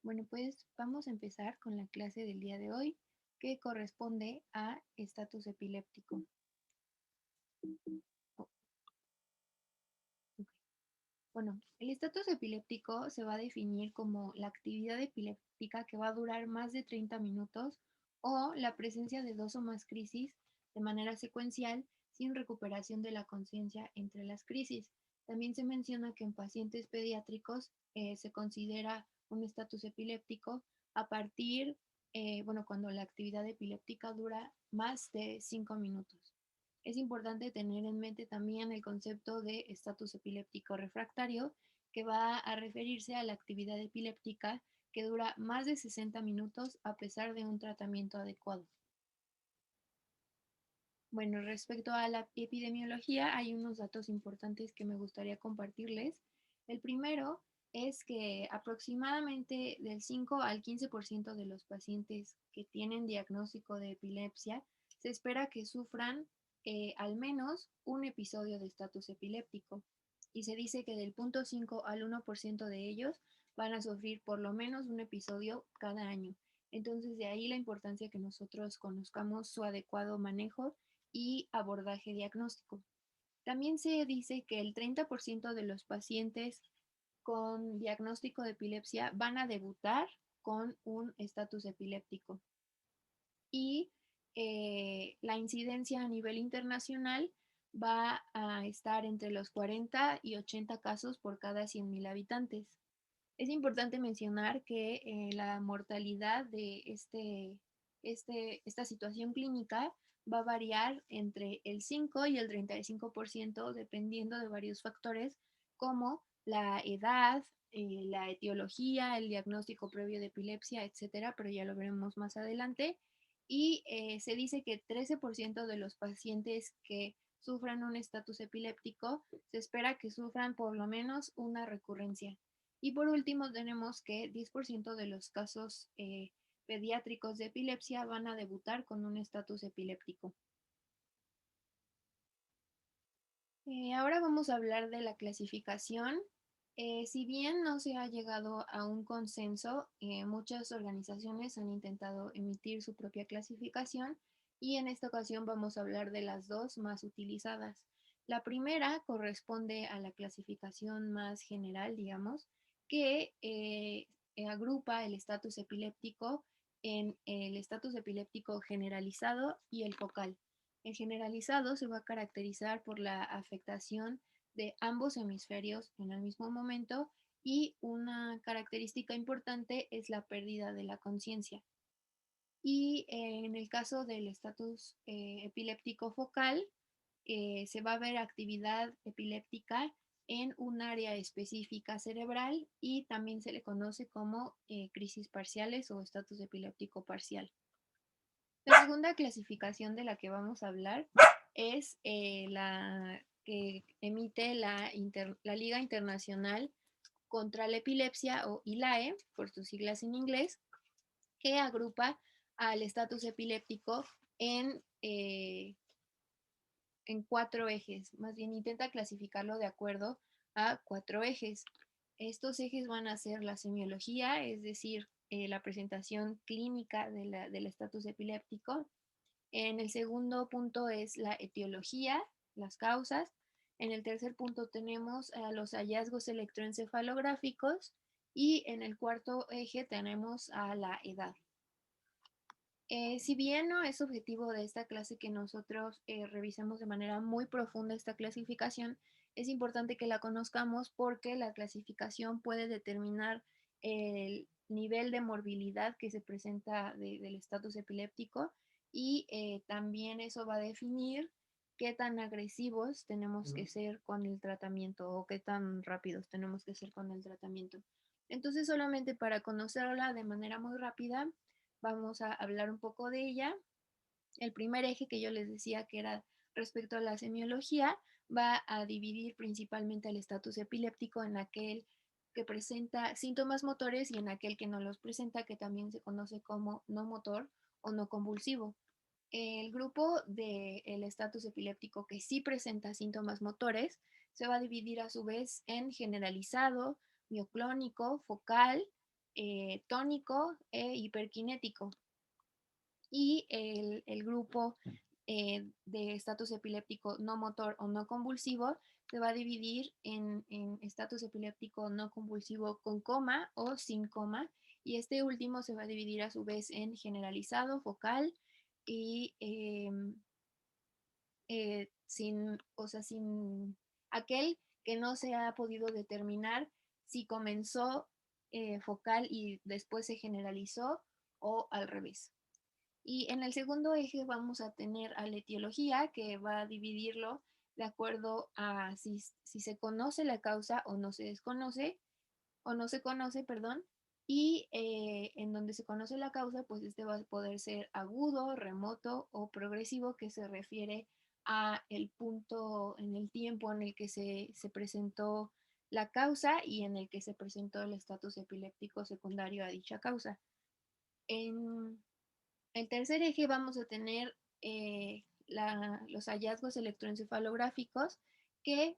Bueno, pues vamos a empezar con la clase del día de hoy, que corresponde a estatus epiléptico. Oh, ok. Bueno, el estatus epiléptico se va a definir como la actividad epiléptica que va a durar más de 30 minutos o la presencia de dos o más crisis de manera secuencial sin recuperación de la conciencia entre las crisis. También se menciona que en pacientes pediátricos se considera un estatus epiléptico a partir, cuando la actividad epiléptica dura más de 5 minutos. Es importante tener en mente también el concepto de estatus epiléptico refractario, que va a referirse a la actividad epiléptica que dura más de 60 minutos a pesar de un tratamiento adecuado. Bueno, respecto a la epidemiología, hay unos datos importantes que me gustaría compartirles. El primero es que aproximadamente del 5 al 15% de los pacientes que tienen diagnóstico de epilepsia se espera que sufran al menos un episodio de estatus epiléptico. Y se dice que del 0.5 al 1% de ellos van a sufrir por lo menos un episodio cada año. Entonces, de ahí la importancia que nosotros conozcamos su adecuado manejo y abordaje diagnóstico. También se dice que el 30% de los pacientes con diagnóstico de epilepsia van a debutar con un estatus epiléptico. Y la incidencia a nivel internacional va a estar entre los 40 y 80 casos por cada 100,000 habitantes. Es importante mencionar que la mortalidad de esta situación clínica va a variar entre el 5 y el 35% dependiendo de varios factores como la edad, la etiología, el diagnóstico previo de epilepsia, etcétera, pero ya lo veremos más adelante. Y se dice que 13% de los pacientes que sufran un estatus epiléptico se espera que sufran por lo menos una recurrencia. Y por último, tenemos que 10% de los casos pediátricos de epilepsia van a debutar con un estatus epiléptico. Ahora vamos a hablar de la clasificación. Si bien no se ha llegado a un consenso, muchas organizaciones han intentado emitir su propia clasificación y en esta ocasión vamos a hablar de las dos más utilizadas. La primera corresponde a la clasificación más general, digamos, que agrupa el estatus epiléptico en el estatus epiléptico generalizado y el focal. El generalizado se va a caracterizar por la afectación de ambos hemisferios en el mismo momento y una característica importante es la pérdida de la conciencia. Y en el caso del estatus epiléptico focal, se va a ver actividad epiléptica en un área específica cerebral y también se le conoce como crisis parciales o estatus epiléptico parcial. La segunda clasificación de la que vamos a hablar es la que emite la Liga Internacional contra la Epilepsia o ILAE, por sus siglas en inglés, que agrupa al estatus epiléptico en 4 ejes, más bien intenta clasificarlo de acuerdo a 4 ejes. Estos ejes van a ser la semiología, es decir, la presentación clínica del estatus epiléptico. En el segundo punto es la etiología, las causas. En el tercer punto tenemos los hallazgos electroencefalográficos y en el cuarto eje tenemos a la edad. Si bien no es objetivo de esta clase que nosotros revisemos de manera muy profunda esta clasificación, es importante que la conozcamos porque la clasificación puede determinar el nivel de morbilidad que se presenta del estatus epiléptico y también eso va a definir qué tan agresivos tenemos que ser con el tratamiento o qué tan rápidos tenemos que ser con el tratamiento. Entonces, solamente para conocerla de manera muy rápida, vamos a hablar un poco de ella. El primer eje que yo les decía que era respecto a la semiología va a dividir principalmente el estatus epiléptico en aquel que presenta síntomas motores y en aquel que no los presenta, que también se conoce como no motor o no convulsivo. El grupo del estatus epiléptico que sí presenta síntomas motores se va a dividir a su vez en generalizado, mioclónico, focal tónico e hiperkinético. Y el grupo de estatus epiléptico no motor o no convulsivo se va a dividir en estatus epiléptico no convulsivo con coma o sin coma, y este último se va a dividir a su vez en generalizado, focal y sin, o sea, sin aquel que no se ha podido determinar si comenzó focal y después se generalizó o al revés. Y en el segundo eje vamos a tener a la etiología, que va a dividirlo de acuerdo a si se conoce la causa o no se desconoce, o no se conoce, perdón, y en donde se conoce la causa, pues este va a poder ser agudo, remoto o progresivo, que se refiere a el punto en el tiempo en el que se presentó la causa y en el que se presentó el estatus epiléptico secundario a dicha causa. En el tercer eje vamos a tener los hallazgos electroencefalográficos, que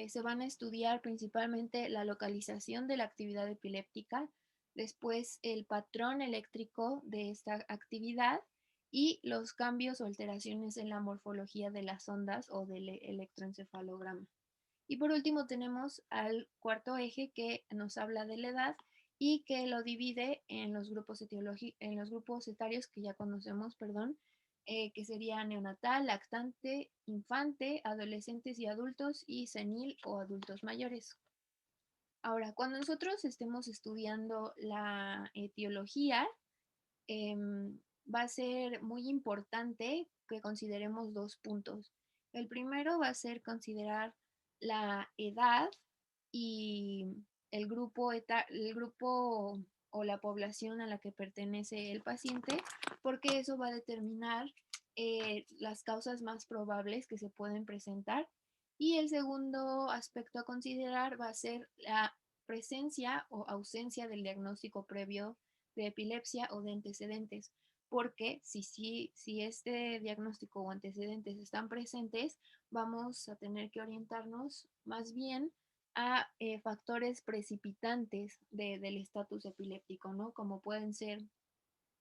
se van a estudiar principalmente la localización de la actividad epiléptica, después el patrón eléctrico de esta actividad y los cambios o alteraciones en la morfología de las ondas o del electroencefalograma. Y por último tenemos al cuarto eje, que nos habla de la edad y que lo divide en los grupos en los grupos etarios que ya conocemos, perdón, que sería neonatal, lactante, infante, adolescentes y adultos, y senil o adultos mayores. Ahora, cuando nosotros estemos estudiando la etiología, va a ser muy importante que consideremos dos puntos. El primero va a ser considerar la edad y el grupo o la población a la que pertenece el paciente, porque eso va a determinar las causas más probables que se pueden presentar. Y el segundo aspecto a considerar va a ser la presencia o ausencia del diagnóstico previo de epilepsia o de antecedentes, porque si este diagnóstico o antecedentes están presentes, vamos a tener que orientarnos más bien a factores precipitantes del estatus epiléptico, ¿no? Como pueden ser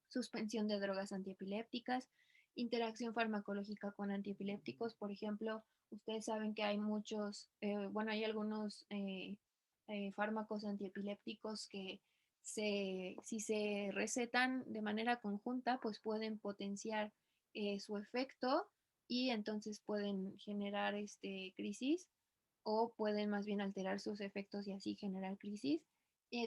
suspensión de drogas antiepilépticas, interacción farmacológica con antiepilépticos. Por ejemplo, ustedes saben que hay hay algunos fármacos antiepilépticos que si se recetan de manera conjunta, pues pueden potenciar su efecto y entonces pueden generar crisis, o pueden más bien alterar sus efectos y así generar crisis.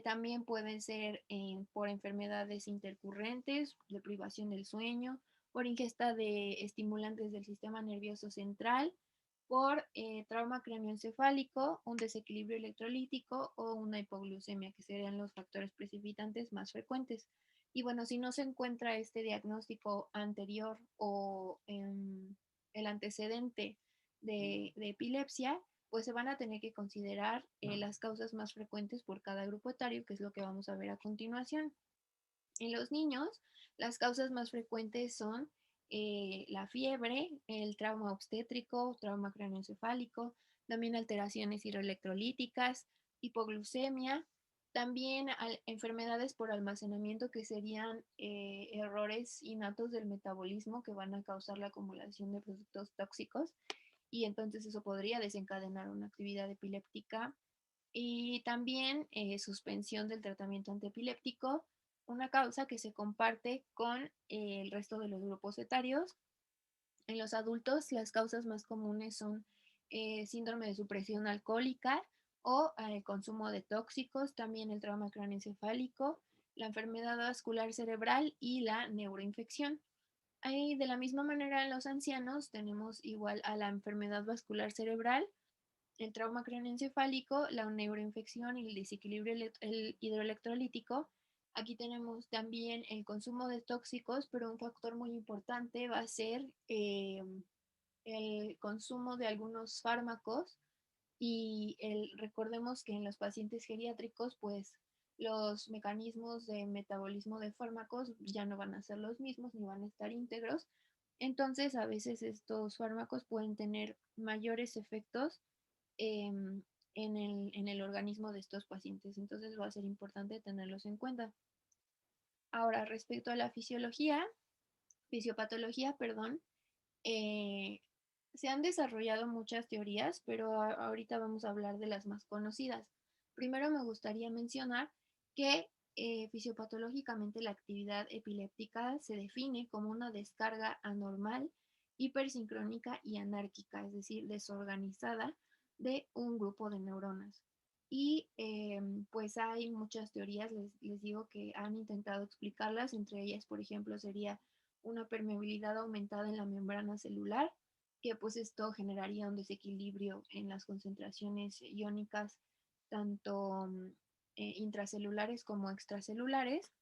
También pueden ser por enfermedades intercurrentes, de privación del sueño, por ingesta de estimulantes del sistema nervioso central, por trauma craneoencefálico, un desequilibrio electrolítico o una hipoglucemia, que serían los factores precipitantes más frecuentes. Y bueno, si no se encuentra este diagnóstico anterior o el antecedente de epilepsia, pues se van a tener que considerar las causas más frecuentes por cada grupo etario, que es lo que vamos a ver a continuación. En los niños, las causas más frecuentes son la fiebre, el trauma obstétrico, trauma craneoencefálico, también alteraciones hidroelectrolíticas, hipoglucemia, también enfermedades por almacenamiento, que serían errores innatos del metabolismo que van a causar la acumulación de productos tóxicos, y entonces eso podría desencadenar una actividad epiléptica. Y también suspensión del tratamiento antiepiléptico, una causa que se comparte con el resto de los grupos etarios. En los adultos, las causas más comunes son síndrome de supresión alcohólica o el consumo de tóxicos, también el trauma craneoencefálico, la enfermedad vascular cerebral y la neuroinfección. Ahí, de la misma manera, en los ancianos tenemos igual a la enfermedad vascular cerebral, el trauma craneoencefálico, la neuroinfección y el desequilibrio hidroelectrolítico. Aquí tenemos también el consumo de tóxicos, pero un factor muy importante va a ser el consumo de algunos fármacos, y recordemos que en los pacientes geriátricos, pues los mecanismos de metabolismo de fármacos ya no van a ser los mismos ni van a estar íntegros. Entonces, a veces estos fármacos pueden tener mayores efectos en el organismo de estos pacientes. Entonces va a ser importante tenerlos en cuenta. Ahora, respecto a la fisiopatología, perdón, eh, se han desarrollado muchas teorías, pero ahorita vamos a hablar de las más conocidas. Primero me gustaría mencionar que fisiopatológicamente la actividad epiléptica se define como una descarga anormal, hipersincrónica y anárquica, es decir, desorganizada de un grupo de neuronas. Y pues hay muchas teorías, les digo, que han intentado explicarlas, entre ellas, por ejemplo, sería una permeabilidad aumentada en la membrana celular, que pues esto generaría un desequilibrio en las concentraciones iónicas, tanto intracelulares como extracelulares.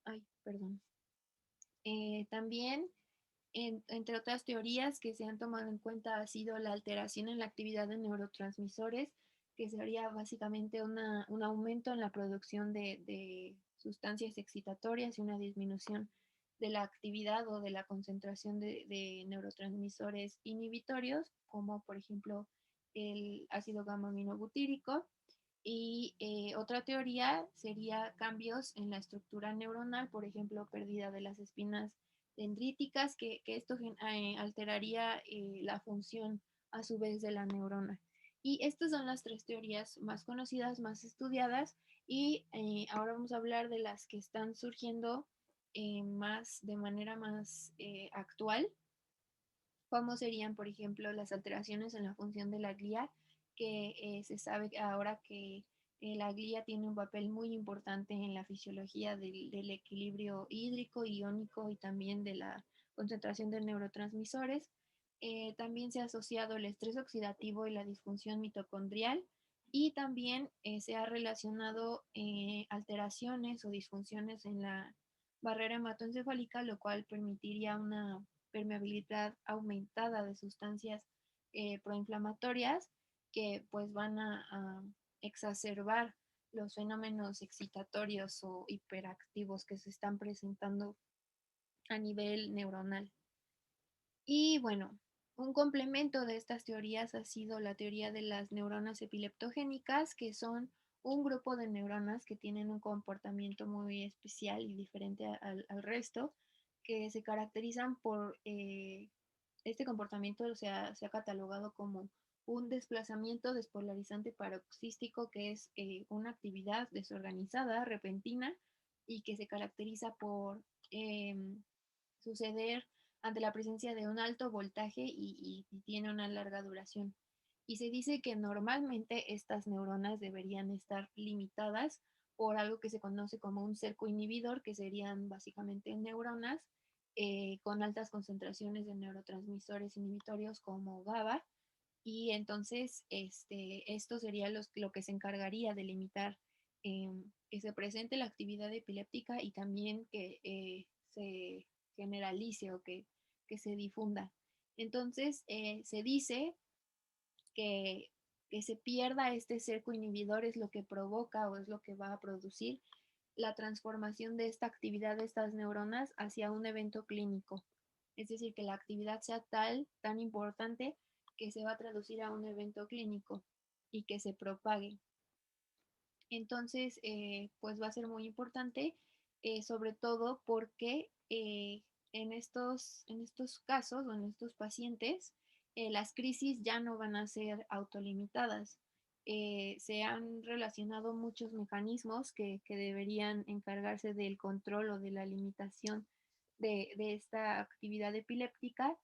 Ay, perdón. También, entre otras teorías que se han tomado en cuenta, ha sido la alteración en la actividad de neurotransmisores, que sería básicamente un aumento en la producción de sustancias excitatorias y una disminución de la actividad o de la concentración de neurotransmisores inhibitorios, como por ejemplo el ácido gamma aminobutírico. Y otra teoría sería cambios en la estructura neuronal, por ejemplo, pérdida de las espinas dendríticas, que esto alteraría la función a su vez de la neurona. Y estas son las tres teorías más conocidas, más estudiadas, y ahora vamos a hablar de las que están surgiendo de manera más actual, como serían, por ejemplo, las alteraciones en la función de la glía, que se sabe ahora que la glía tiene un papel muy importante en la fisiología del equilibrio hídrico, iónico y también de la concentración de neurotransmisores. También se ha asociado el estrés oxidativo y la disfunción mitocondrial, y también se ha relacionado alteraciones o disfunciones en la barrera hematoencefálica, lo cual permitiría una permeabilidad aumentada de sustancias proinflamatorias que pues van a exacerbar los fenómenos excitatorios o hiperactivos que se están presentando a nivel neuronal. Y bueno, un complemento de estas teorías ha sido la teoría de las neuronas epileptogénicas, que son un grupo de neuronas que tienen un comportamiento muy especial y diferente al resto, que se caracterizan por este comportamiento. Se ha catalogado como un desplazamiento despolarizante paroxístico, que es una actividad desorganizada, repentina, y que se caracteriza por suceder ante la presencia de un alto voltaje y tiene una larga duración. Y se dice que normalmente estas neuronas deberían estar limitadas por algo que se conoce como un cerco inhibidor, que serían básicamente neuronas con altas concentraciones de neurotransmisores inhibitorios como GABA. Y entonces esto sería lo que se encargaría de limitar que se presente la actividad epiléptica y también que se generalice o que se difunda. Entonces se dice que, que se pierda este cerco inhibidor es lo que provoca o es lo que va a producir la transformación de esta actividad de estas neuronas hacia un evento clínico. Es decir, que la actividad sea tan importante, que se va a traducir a un evento clínico y que se propague. Entonces, pues va a ser muy importante, sobre todo porque en estos casos o en estos pacientes, las crisis ya no van a ser autolimitadas. Se han relacionado muchos mecanismos que deberían encargarse del control o de la limitación de esta actividad epiléptica.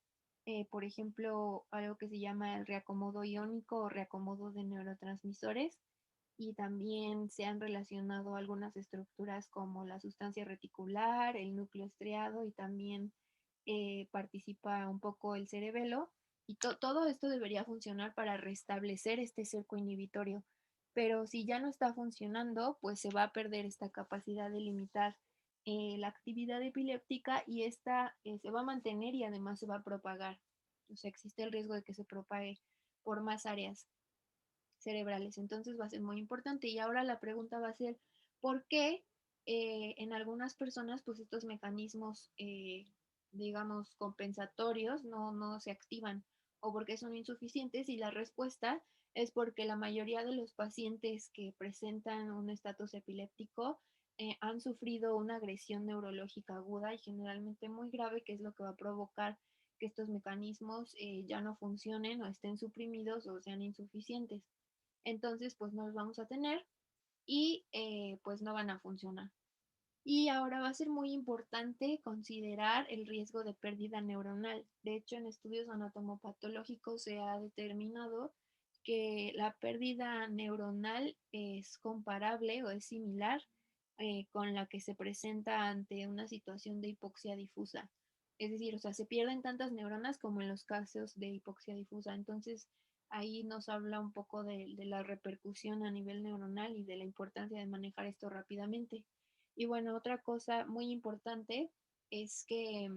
Por ejemplo, algo que se llama el reacomodo iónico o reacomodo de neurotransmisores, y también se han relacionado algunas estructuras como la sustancia reticular, el núcleo estriado, y también participa un poco el cerebelo, y todo esto debería funcionar para restablecer este cerco inhibitorio. Pero si ya no está funcionando, pues se va a perder esta capacidad de limitar la actividad epiléptica, y esta se va a mantener y además se va a propagar. O sea, existe el riesgo de que se propague por más áreas cerebrales. Entonces va a ser muy importante. Y ahora la pregunta va a ser, ¿por qué en algunas personas pues estos mecanismos, digamos, compensatorios no se activan? ¿O por qué son insuficientes? Y la respuesta es porque la mayoría de los pacientes que presentan un estatus epiléptico han sufrido una agresión neurológica aguda y generalmente muy grave, que es lo que va a provocar que estos mecanismos ya no funcionen o estén suprimidos o sean insuficientes. Entonces, pues no los vamos a tener y pues no van a funcionar. Y ahora va a ser muy importante considerar el riesgo de pérdida neuronal. De hecho, en estudios anatomopatológicos se ha determinado que la pérdida neuronal es comparable o es similar con la que se presenta ante una situación de hipoxia difusa. Es decir, o sea, se pierden tantas neuronas como en los casos de hipoxia difusa. Entonces, ahí nos habla un poco de la repercusión a nivel neuronal y de la importancia de manejar esto rápidamente. Y bueno, otra cosa muy importante es que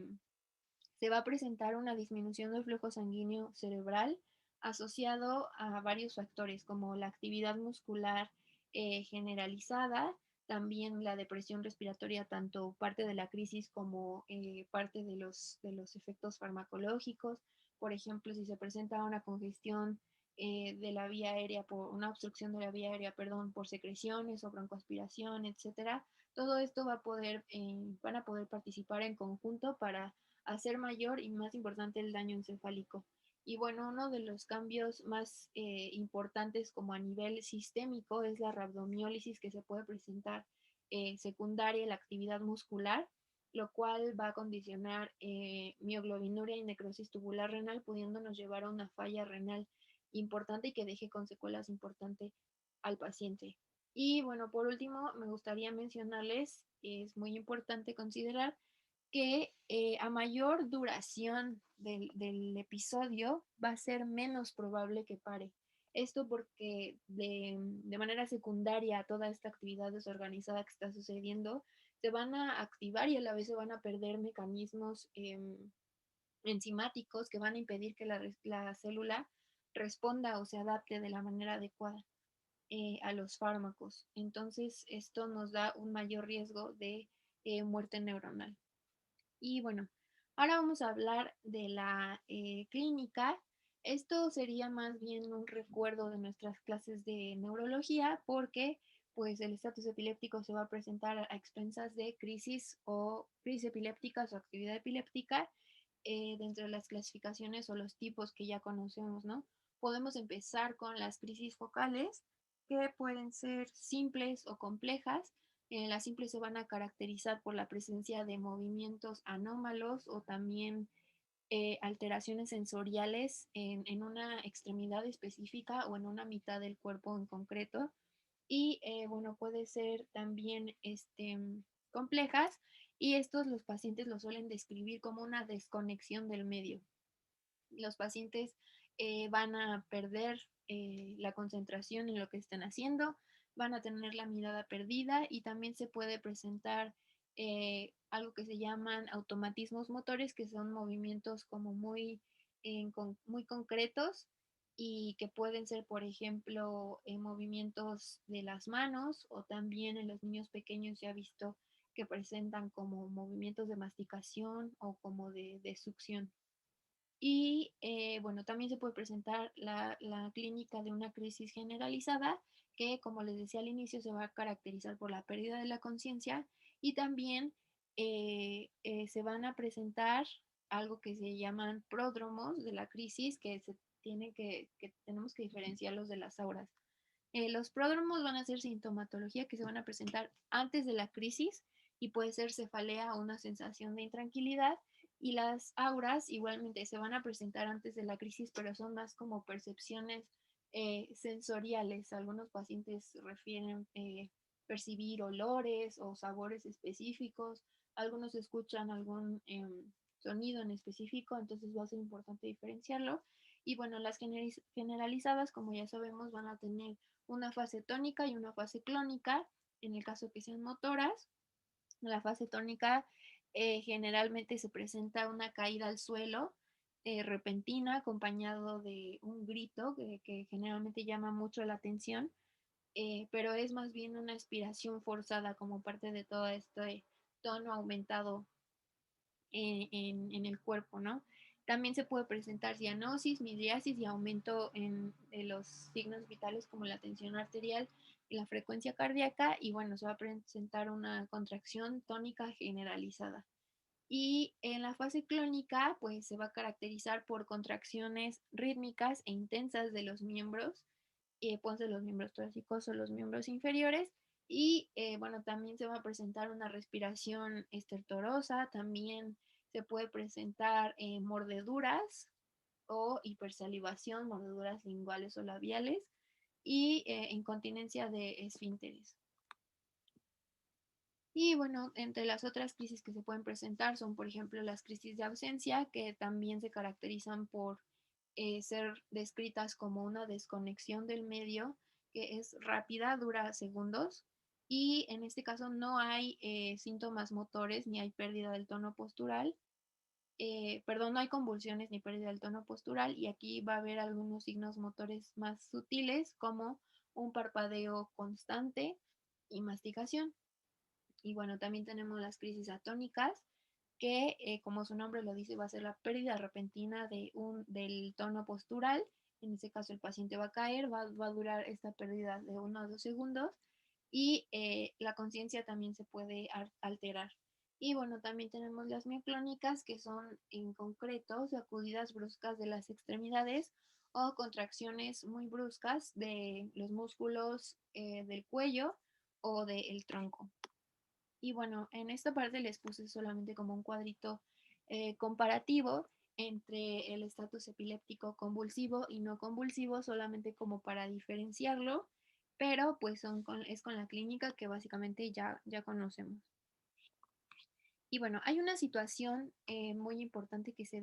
se va a presentar una disminución del flujo sanguíneo cerebral asociado a varios factores como la actividad muscular generalizada, también la depresión respiratoria, tanto parte de la crisis como parte de los efectos farmacológicos. Por ejemplo, si se presenta una congestión de la vía aérea, por una obstrucción de la vía aérea, perdón, por secreciones o broncoaspiración, etcétera, todo esto va a poder, van a poder participar en conjunto para hacer mayor y más importante el daño encefálico. Y bueno, uno de los cambios más importantes como a nivel sistémico es la rabdomiólisis que se puede presentar secundaria a la actividad muscular, lo cual va a condicionar mioglobinuria y necrosis tubular renal, pudiéndonos llevar a una falla renal importante y que deje con secuelas importantes al paciente. Y bueno, por último, me gustaría mencionarles, es muy importante considerar que a mayor duración del episodio va a ser menos probable que pare. Esto porque de manera secundaria a toda esta actividad desorganizada que está sucediendo, se van a activar y a la vez se van a perder mecanismos enzimáticos que van a impedir que la célula responda o se adapte de la manera adecuada a los fármacos. Entonces, esto nos da un mayor riesgo de muerte neuronal. Y bueno, ahora vamos a hablar de la clínica. Esto sería más bien un recuerdo de nuestras clases de neurología porque pues el estatus epiléptico se va a presentar a expensas de crisis o crisis epilépticas o actividad epiléptica dentro de las clasificaciones o los tipos que ya conocemos, ¿no? Podemos empezar con las crisis focales que pueden ser simples o complejas. Las simples se van a caracterizar por la presencia de movimientos anómalos o también alteraciones sensoriales en una extremidad específica o en una mitad del cuerpo en concreto. Y bueno, puede ser también complejas y estos los pacientes lo suelen describir como una desconexión del medio. Los pacientes van a perder la concentración en lo que están haciendo, van a tener la mirada perdida y también se puede presentar algo que se llaman automatismos motores, que son movimientos como muy concretos y que pueden ser, por ejemplo, movimientos de las manos o también en los niños pequeños se ha visto que presentan como movimientos de masticación o como de succión. Y bueno, también se puede presentar la clínica de una crisis generalizada que, como les decía al inicio, se va a caracterizar por la pérdida de la conciencia y también se van a presentar algo que se llaman pródromos de la crisis que que tenemos que diferenciarlos de las auras. Los pródromos van a ser sintomatología que se van a presentar antes de la crisis y puede ser cefalea o una sensación de intranquilidad. Y las auras igualmente se van a presentar antes de la crisis, pero son más como percepciones sensoriales. Algunos pacientes refieren percibir olores o sabores específicos, algunos escuchan algún sonido en específico, entonces va a ser importante diferenciarlo. Y bueno, las generalizadas, como ya sabemos, van a tener una fase tónica y una fase clónica, en el caso que sean motoras. La fase tónica generalmente se presenta una caída al suelo repentina acompañado de un grito que generalmente llama mucho la atención, pero es más bien una aspiración forzada como parte de todo este tono aumentado en el cuerpo, ¿no? También se puede presentar cianosis, midriasis y aumento de los signos vitales como la tensión arterial y la frecuencia cardíaca, y bueno, se va a presentar una contracción tónica generalizada. Y en la fase clónica, pues se va a caracterizar por contracciones rítmicas e intensas de los miembros, pueden ser los miembros torácicos o los miembros inferiores. Y bueno, también se va a presentar una respiración estertorosa, también se puede presentar mordeduras o hipersalivación, mordeduras linguales o labiales, y incontinencia de esfínteres. Y bueno, entre las otras crisis que se pueden presentar son, por ejemplo, las crisis de ausencia, que también se caracterizan por ser descritas como una desconexión del medio, que es rápida, dura segundos, y en este caso no hay síntomas motores ni hay pérdida del tono postural. Perdón, no hay convulsiones ni pérdida del tono postural, y aquí va a haber algunos signos motores más sutiles como un parpadeo constante y masticación. Y bueno, también tenemos las crisis atónicas, que como su nombre lo dice, va a ser la pérdida repentina del tono postural. En este caso el paciente va a caer, va a durar esta pérdida de 1 a 2 segundos, y la conciencia también se puede alterar. Y bueno, también tenemos las mioclónicas, que son en concreto sacudidas bruscas de las extremidades o contracciones muy bruscas de los músculos del cuello o del tronco. Y bueno, en esta parte les puse solamente como un cuadrito comparativo entre el estatus epiléptico convulsivo y no convulsivo, solamente como para diferenciarlo, pero pues es con la clínica que básicamente ya conocemos. Y bueno, hay una situación muy importante que se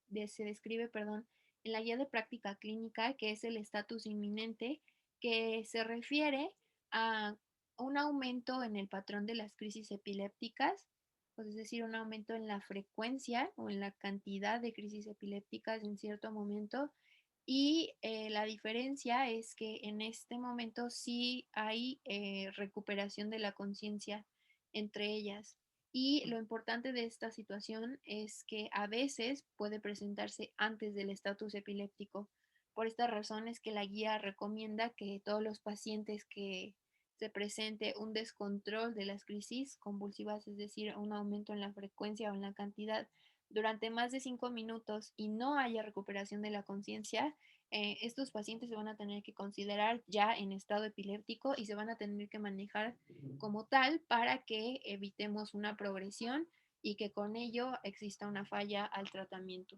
describe, perdón, en la guía de práctica clínica, que es el estatus inminente, que se refiere a un aumento en el patrón de las crisis epilépticas, pues es decir, un aumento en la frecuencia o en la cantidad de crisis epilépticas en cierto momento. Y la diferencia es que en este momento sí hay recuperación de la conciencia entre ellas. Y lo importante de esta situación es que a veces puede presentarse antes del estatus epiléptico. Por esta razón es que la guía recomienda que todos los pacientes que se presente un descontrol de las crisis convulsivas, es decir, un aumento en la frecuencia o en la cantidad durante más de 5 minutos y no haya recuperación de la conciencia, estos pacientes se van a tener que considerar ya en estado epiléptico y se van a tener que manejar como tal para que evitemos una progresión y que con ello exista una falla al tratamiento.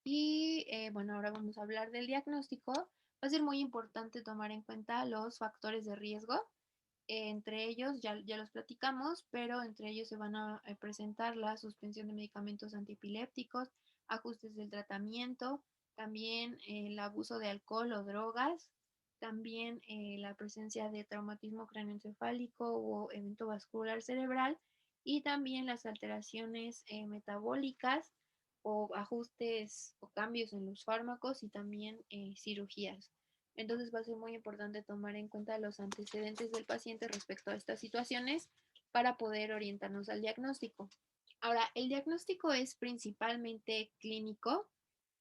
Y bueno, ahora vamos a hablar del diagnóstico. Va a ser muy importante tomar en cuenta los factores de riesgo. Entre ellos, ya los platicamos, pero entre ellos se van a presentar la suspensión de medicamentos antiepilépticos, ajustes del tratamiento, también el abuso de alcohol o drogas, también la presencia de traumatismo craneoencefálico o evento vascular cerebral, y también las alteraciones metabólicas o ajustes o cambios en los fármacos, y también cirugías. Entonces va a ser muy importante tomar en cuenta los antecedentes del paciente respecto a estas situaciones para poder orientarnos al diagnóstico. Ahora, el diagnóstico es principalmente clínico,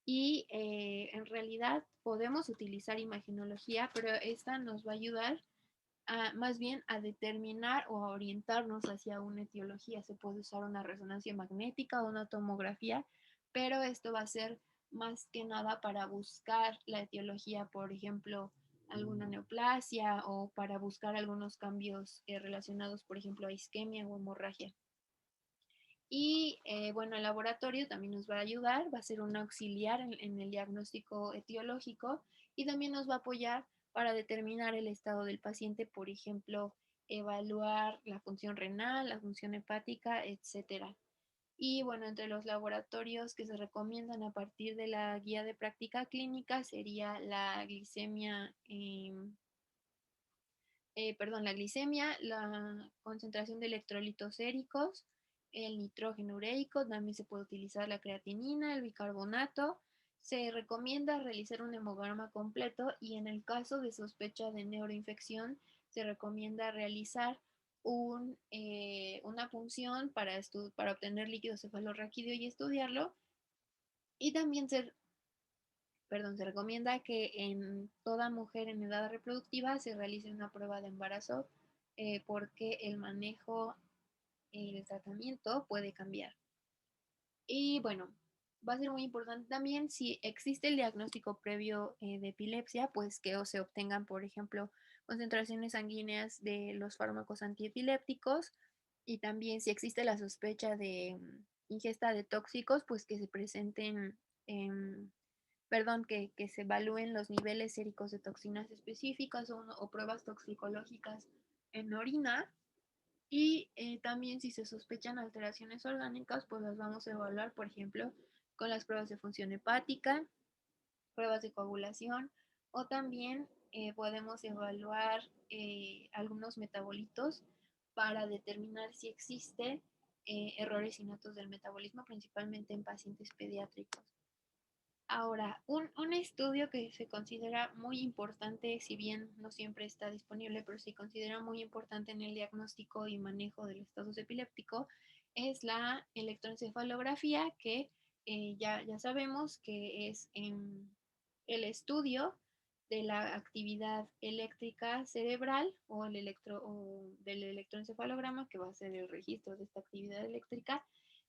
y en realidad podemos utilizar imagenología, pero esta nos va a ayudar más bien a determinar o a orientarnos hacia una etiología. Se puede usar una resonancia magnética o una tomografía, pero esto va a ser más que nada para buscar la etiología, por ejemplo, alguna neoplasia, o para buscar algunos cambios relacionados, por ejemplo, a isquemia o hemorragia. Y bueno, el laboratorio también nos va a ayudar, va a ser un auxiliar en el diagnóstico etiológico, y también nos va a apoyar para determinar el estado del paciente, por ejemplo, evaluar la función renal, la función hepática, etcétera. Y bueno, entre los laboratorios que se recomiendan a partir de la guía de práctica clínica sería la glicemia, la concentración de electrolitos séricos, el nitrógeno ureico, también se puede utilizar la creatinina, el bicarbonato. Se recomienda realizar un hemograma completo, y en el caso de sospecha de neuroinfección se recomienda realizar una punción para obtener líquido cefalorraquídeo y estudiarlo. Y también se recomienda que en toda mujer en edad reproductiva se realice una prueba de embarazo porque el manejo y el tratamiento puede cambiar. Y bueno, va a ser muy importante también si existe el diagnóstico previo de epilepsia, pues que se obtengan, por ejemplo, concentraciones sanguíneas de los fármacos antiepilépticos y también si existe la sospecha de ingesta de tóxicos, pues que se presenten, que se evalúen los niveles séricos de toxinas específicas o pruebas toxicológicas en orina y también si se sospechan alteraciones orgánicas, pues las vamos a evaluar, por ejemplo, con las pruebas de función hepática, pruebas de coagulación o también podemos evaluar algunos metabolitos para determinar si existe errores innatos del metabolismo, principalmente en pacientes pediátricos. Ahora, un estudio que se considera muy importante, si bien no siempre está disponible, pero se considera muy importante en el diagnóstico y manejo del estatus epiléptico, es la electroencefalografía, que ya sabemos que es el estudio de la actividad eléctrica cerebral o del electroencefalograma, que va a ser el registro de esta actividad eléctrica.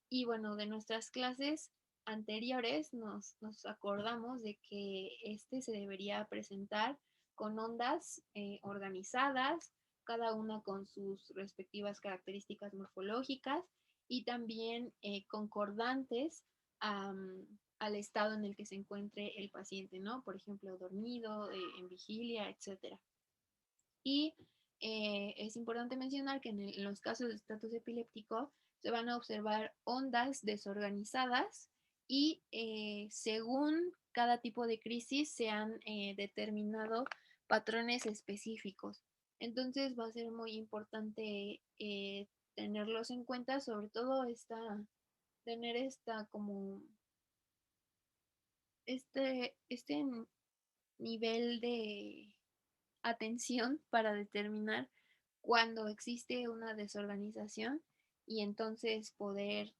Y bueno, de nuestras clases anteriores nos acordamos de que este se debería presentar con ondas organizadas, cada una con sus respectivas características morfológicas y también concordantes al estado en el que se encuentre el paciente, ¿no? Por ejemplo, dormido, en vigilia, etcétera. Y es importante mencionar que en los casos de estatus epiléptico se van a observar ondas desorganizadas y según cada tipo de crisis se han determinado patrones específicos. Entonces va a ser muy importante tenerlos en cuenta, sobre todo tener esta como este nivel de atención para determinar cuando existe una desorganización y entonces poder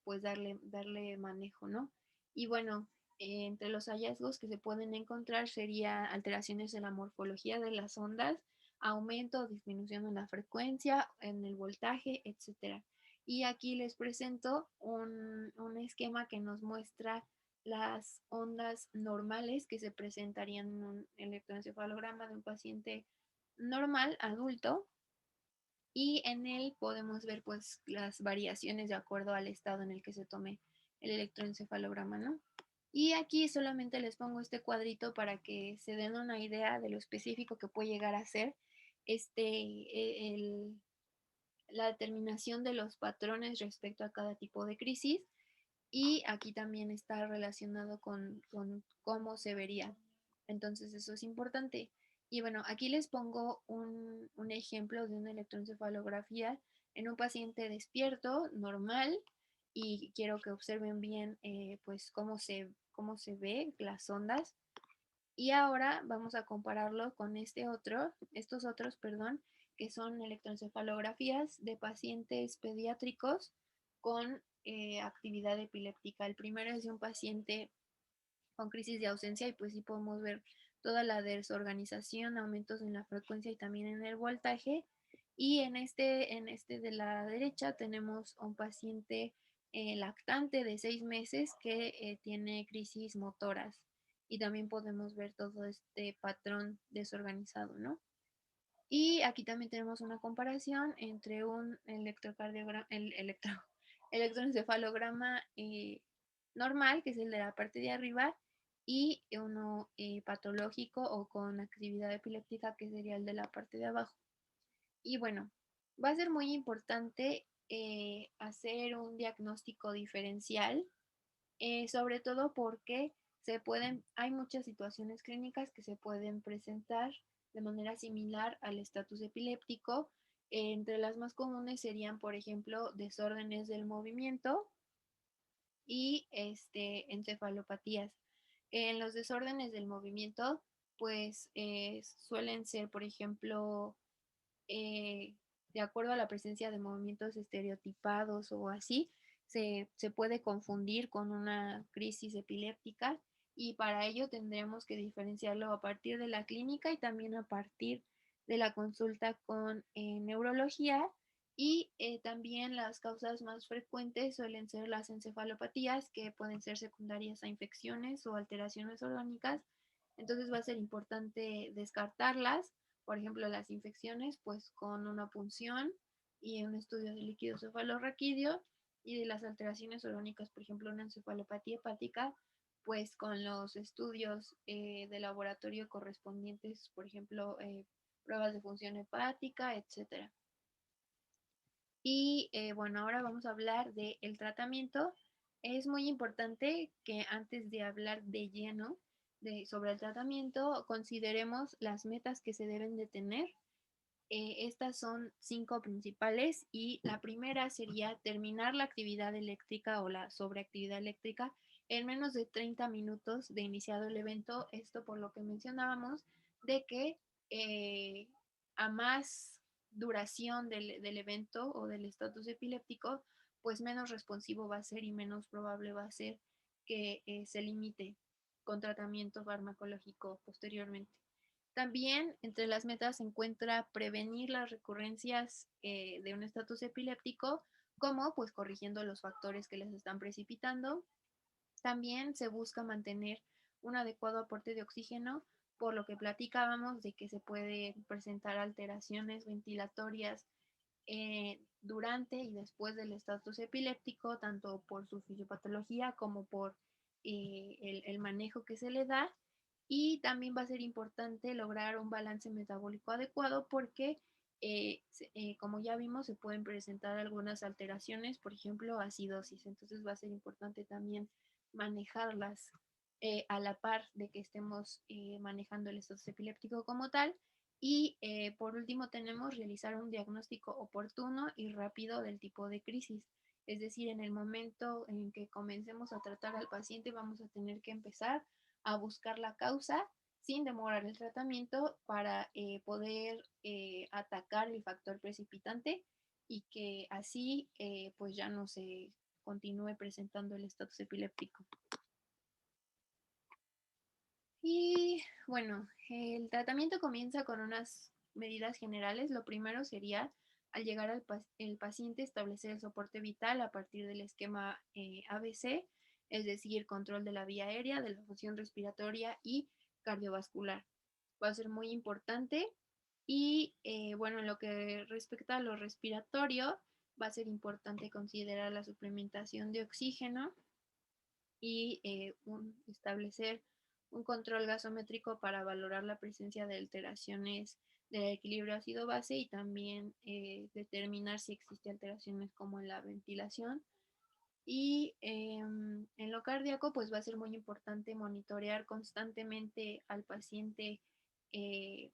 pues darle manejo, ¿no? Y bueno, entre los hallazgos que se pueden encontrar sería alteraciones en la morfología de las ondas, aumento o disminución en la frecuencia, en el voltaje, etcétera. Y aquí les presento un esquema que nos muestra las ondas normales que se presentarían en un electroencefalograma de un paciente normal, adulto, y en él podemos ver pues las variaciones de acuerdo al estado en el que se tome el electroencefalograma, ¿no? Y aquí solamente les pongo este cuadrito para que se den una idea de lo específico que puede llegar a ser la determinación de los patrones respecto a cada tipo de crisis y aquí también está relacionado con cómo se vería. Entonces eso es importante. Y bueno, aquí les pongo un ejemplo de una electroencefalografía en un paciente despierto, normal, y quiero que observen bien pues cómo se ve las ondas. Y ahora vamos a compararlo con estos otros, perdón, que son electroencefalografías de pacientes pediátricos con actividad epiléptica. El primero es de un paciente con crisis de ausencia y pues sí podemos ver toda la desorganización, aumentos en la frecuencia y también en el voltaje. Y en este de la derecha tenemos a un paciente lactante de 6 meses que tiene crisis motoras y también podemos ver todo este patrón desorganizado, ¿no? Y aquí también tenemos una comparación entre un electroencefalograma normal, que es el de la parte de arriba, y uno patológico o con actividad epiléptica, que sería el de la parte de abajo. Y bueno, va a ser muy importante hacer un diagnóstico diferencial, sobre todo porque hay muchas situaciones clínicas que se pueden presentar de manera similar al estatus epiléptico. Entre las más comunes serían, por ejemplo, desórdenes del movimiento y encefalopatías. En los desórdenes del movimiento, pues suelen ser, por ejemplo, de acuerdo a la presencia de movimientos estereotipados o así, se puede confundir con una crisis epiléptica y para ello tendremos que diferenciarlo a partir de la clínica y también a partir de la consulta con neurología y también las causas más frecuentes suelen ser las encefalopatías que pueden ser secundarias a infecciones o alteraciones orgánicas, entonces va a ser importante descartarlas, por ejemplo, las infecciones, pues con una punción y un estudio de líquido cefalorraquídeo, y de las alteraciones orgánicas, por ejemplo, una encefalopatía hepática, pues con los estudios de laboratorio correspondientes, por ejemplo, pruebas de función hepática, etcétera. Y bueno, ahora vamos a hablar del tratamiento. Es muy importante que antes de hablar de lleno sobre el tratamiento, consideremos las metas que se deben de tener. Estas son 5 principales y la primera sería terminar la actividad eléctrica o la sobreactividad eléctrica en menos de 30 minutos de iniciado el evento. Esto por lo que mencionábamos de que a más duración del evento o del estatus epiléptico, pues menos responsivo va a ser y menos probable va a ser que se limite con tratamiento farmacológico posteriormente. También entre las metas se encuentra prevenir las recurrencias de un estatus epiléptico, como pues corrigiendo los factores que les están precipitando. También se busca mantener un adecuado aporte de oxígeno, por lo que platicábamos de que se puede presentar alteraciones ventilatorias durante y después del estatus epiléptico, tanto por su fisiopatología como por el manejo que se le da. Y también va a ser importante lograr un balance metabólico adecuado porque, como ya vimos, se pueden presentar algunas alteraciones, por ejemplo, acidosis. Entonces va a ser importante también manejarlas a la par de que estemos manejando el estatus epiléptico como tal. Y por último tenemos realizar un diagnóstico oportuno y rápido del tipo de crisis. Es decir, en el momento en que comencemos a tratar al paciente vamos a tener que empezar a buscar la causa sin demorar el tratamiento para poder atacar el factor precipitante y que así pues ya no se continúe presentando el estatus epiléptico. Y bueno, el tratamiento comienza con unas medidas generales. Lo primero sería, al llegar el paciente, establecer el soporte vital a partir del esquema ABC, es decir, control de la vía aérea, de la función respiratoria y cardiovascular. Va a ser muy importante. Y bueno, en lo que respecta a lo respiratorio, va a ser importante considerar la suplementación de oxígeno y establecer un control gasométrico para valorar la presencia de alteraciones del equilibrio ácido-base y también determinar si existe alteraciones como en la ventilación. Y en lo cardíaco, pues va a ser muy importante monitorear constantemente al paciente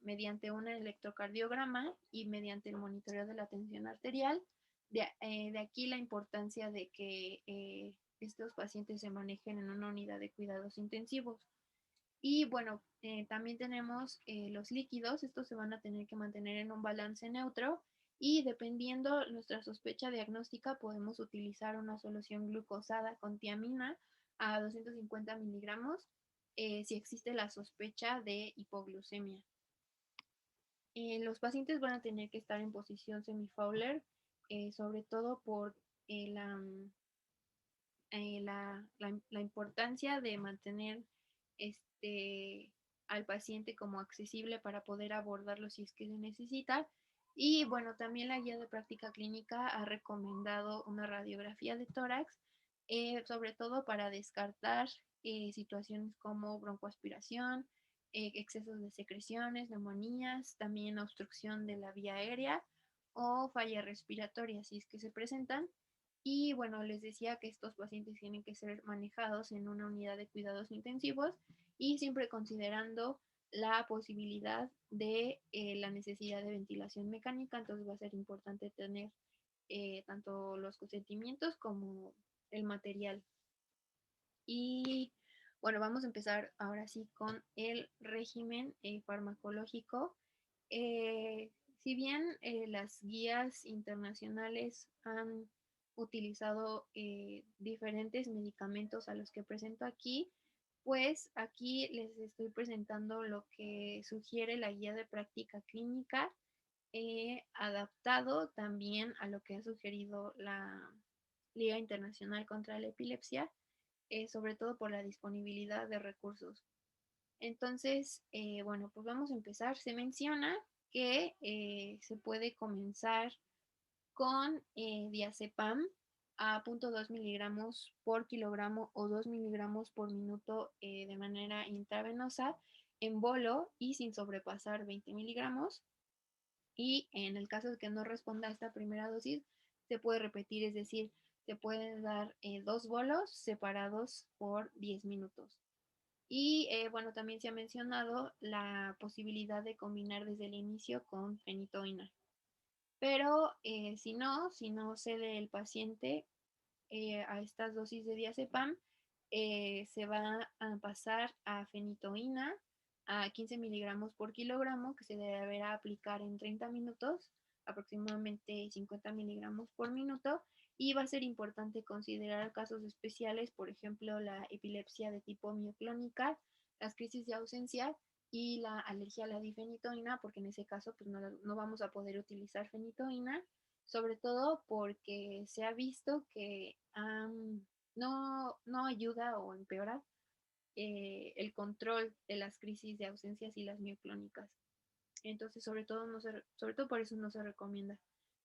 mediante un electrocardiograma y mediante el monitoreo de la tensión arterial. De aquí la importancia de que estos pacientes se manejen en una unidad de cuidados intensivos. Y bueno, también tenemos los líquidos, estos se van a tener que mantener en un balance neutro y dependiendo nuestra sospecha diagnóstica podemos utilizar una solución glucosada con tiamina a 250 miligramos si existe la sospecha de hipoglucemia. Los pacientes van a tener que estar en posición semi-Fowler, sobre todo por la importancia de mantener al paciente como accesible para poder abordarlo si es que se necesita. Y bueno, también la guía de práctica clínica ha recomendado una radiografía de tórax, sobre todo para descartar situaciones como broncoaspiración, excesos de secreciones, neumonías, también obstrucción de la vía aérea o falla respiratoria si es que se presentan. Y bueno, les decía que estos pacientes tienen que ser manejados en una unidad de cuidados intensivos y siempre considerando la posibilidad de la necesidad de ventilación mecánica, entonces va a ser importante tener tanto los consentimientos como el material. Y bueno, vamos a empezar ahora sí con el régimen farmacológico. Eh, Si bien las guías internacionales han utilizado diferentes medicamentos a los que presento aquí, pues aquí les estoy presentando lo que sugiere la guía de práctica clínica, adaptado también a lo que ha sugerido la Liga Internacional contra la Epilepsia, sobre todo por la disponibilidad de recursos. Entonces, bueno, pues vamos a empezar. Se menciona que se puede comenzar con diazepam a 0.2 miligramos por kilogramo o 2 miligramos por minuto de manera intravenosa en bolo y sin sobrepasar 20 miligramos. Y en el caso de que no responda a esta primera dosis, se puede repetir, es decir, se pueden dar 2 bolos separados por 10 minutos. Y bueno, también se ha mencionado la posibilidad de combinar desde el inicio con fenitoína. Pero si no cede el paciente a estas dosis de diazepam, se va a pasar a fenitoína a 15 miligramos por kilogramo, que se deberá aplicar en 30 minutos, aproximadamente 50 miligramos por minuto. Y va a ser importante considerar casos especiales, por ejemplo, la epilepsia de tipo mioclónica, las crisis de ausencia y la alergia a la difenitoína, porque en ese caso pues no vamos a poder utilizar fenitoína, sobre todo porque se ha visto que no ayuda o empeora el control de las crisis de ausencias y las mioclónicas. Entonces, sobre todo por eso no se recomienda.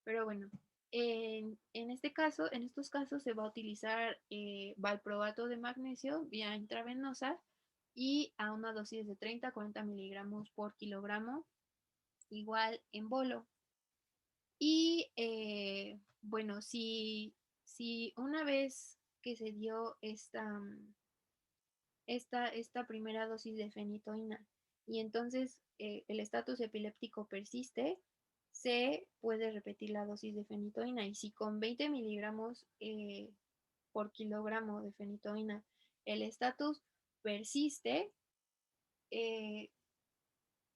Pero bueno, en este caso, en estos casos se va a utilizar valproato de magnesio vía intravenosa y a una dosis de 30 a 40 miligramos por kilogramo, igual en bolo. Y bueno, si una vez que se dio esta primera dosis de fenitoína y entonces el estatus epiléptico persiste, se puede repetir la dosis de fenitoína. Y si con 20 miligramos por kilogramo de fenitoína el estatus persiste, eh,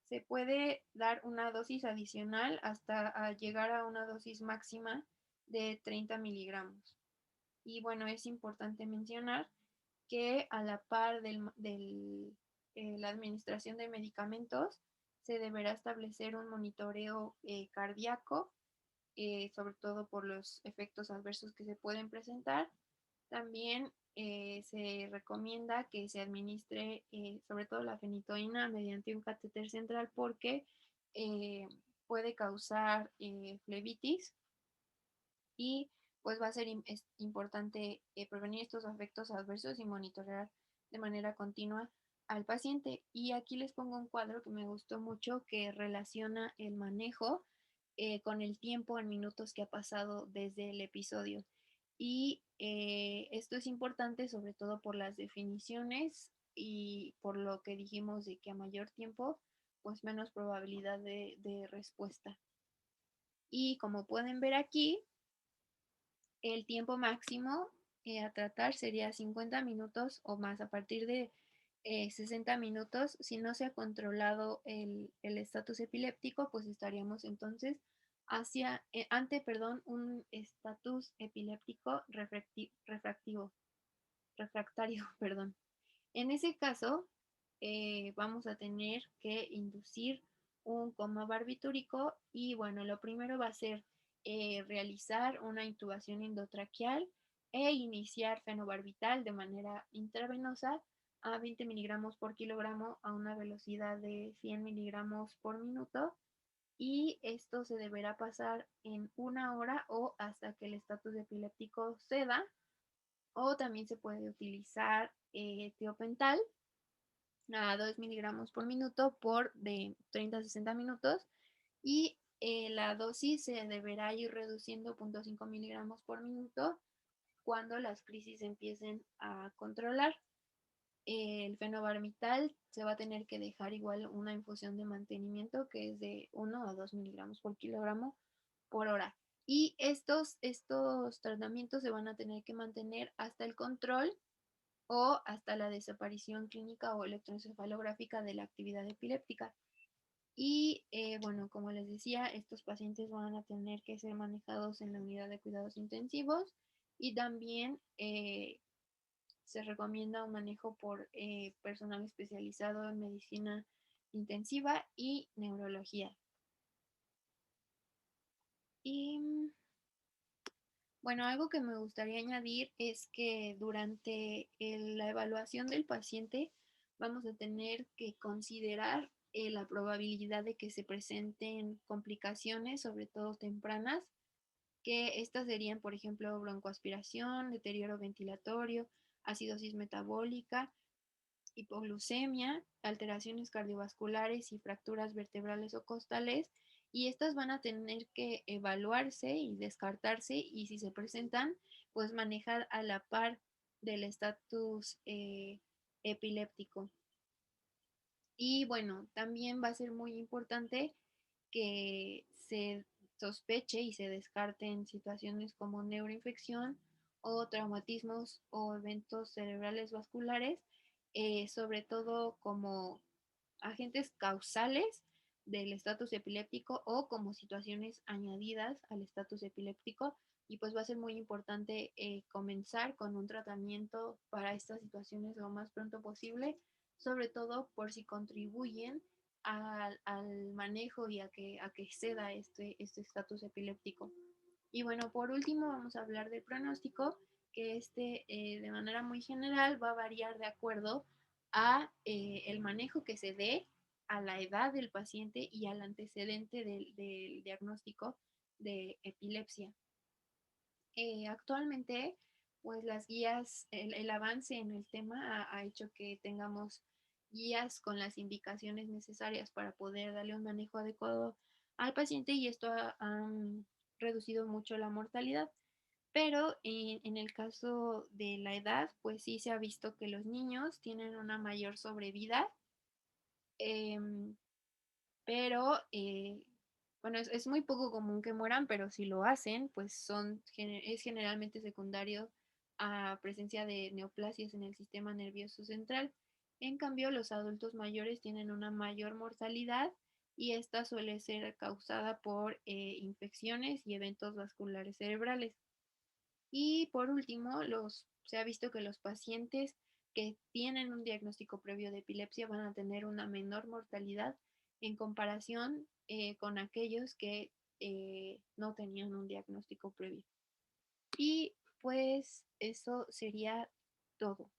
se puede dar una dosis adicional hasta llegar a una dosis máxima de 30 miligramos. Y bueno, es importante mencionar que a la par la administración de medicamentos se deberá establecer un monitoreo cardíaco, sobre todo por los efectos adversos que se pueden presentar. También se recomienda que se administre sobre todo la fenitoína mediante un catéter central porque eh, puede causar flebitis y pues va a ser importante prevenir estos efectos adversos y monitorear de manera continua al paciente. Y aquí les pongo un cuadro que me gustó mucho que relaciona el manejo con el tiempo en minutos que ha pasado desde el episodio. Y esto es importante sobre todo por las definiciones y por lo que dijimos de que a mayor tiempo, pues menos probabilidad de respuesta. Y como pueden ver aquí, el tiempo máximo a tratar sería 50 minutos o más. A partir de 60 minutos, si no se ha controlado el estatus epiléptico, pues estaríamos entonces ante un estatus epiléptico refractario, perdón. En ese caso, vamos a tener que inducir un coma barbitúrico y bueno, lo primero va a ser realizar una intubación endotraqueal e iniciar fenobarbital de manera intravenosa a 20 miligramos por kilogramo a una velocidad de 100 miligramos por minuto, y esto se deberá pasar en 1 hora o hasta que el estatus epiléptico ceda, o también se puede utilizar tiopental a 2 miligramos por minuto por de 30 a 60 minutos, y la dosis se deberá ir reduciendo 0.5 miligramos por minuto cuando las crisis empiecen a controlar. El fenobarbital se va a tener que dejar igual una infusión de mantenimiento que es de 1 a 2 miligramos por kilogramo por hora. Y estos tratamientos se van a tener que mantener hasta el control o hasta la desaparición clínica o electroencefalográfica de la actividad epiléptica. Y bueno, como les decía, estos pacientes van a tener que ser manejados en la unidad de cuidados intensivos y también se recomienda un manejo por personal especializado en medicina intensiva y neurología. Y bueno, algo que me gustaría añadir es que durante la evaluación del paciente vamos a tener que considerar la probabilidad de que se presenten complicaciones, sobre todo tempranas, que estas serían, por ejemplo, broncoaspiración, deterioro ventilatorio, acidosis metabólica, hipoglucemia, alteraciones cardiovasculares y fracturas vertebrales o costales, y estas van a tener que evaluarse y descartarse, y si se presentan, pues manejar a la par del estatus epiléptico. Y bueno, también va a ser muy importante que se sospeche y se descarten situaciones como neuroinfección o traumatismos o eventos cerebrales vasculares, sobre todo como agentes causales del estatus epiléptico o como situaciones añadidas al estatus epiléptico. Y pues va a ser muy importante comenzar con un tratamiento para estas situaciones lo más pronto posible, sobre todo por si contribuyen al manejo y a que ceda este estatus epiléptico. Y bueno, por último vamos a hablar del pronóstico, que de manera muy general va a variar de acuerdo a el manejo que se dé, a la edad del paciente y al antecedente del diagnóstico de epilepsia. Actualmente, pues las guías, el avance en el tema ha hecho que tengamos guías con las indicaciones necesarias para poder darle un manejo adecuado al paciente, y esto ha reducido mucho la mortalidad. Pero en el caso de la edad, pues sí se ha visto que los niños tienen una mayor sobrevida, em, pero bueno, es muy poco común que mueran, pero si lo hacen, pues es generalmente secundario a presencia de neoplasias en el sistema nervioso central. En cambio, los adultos mayores tienen una mayor mortalidad, y esta suele ser causada por infecciones y eventos vasculares cerebrales. Y por último, se ha visto que los pacientes que tienen un diagnóstico previo de epilepsia van a tener una menor mortalidad en comparación con aquellos que no tenían un diagnóstico previo. Y pues eso sería todo.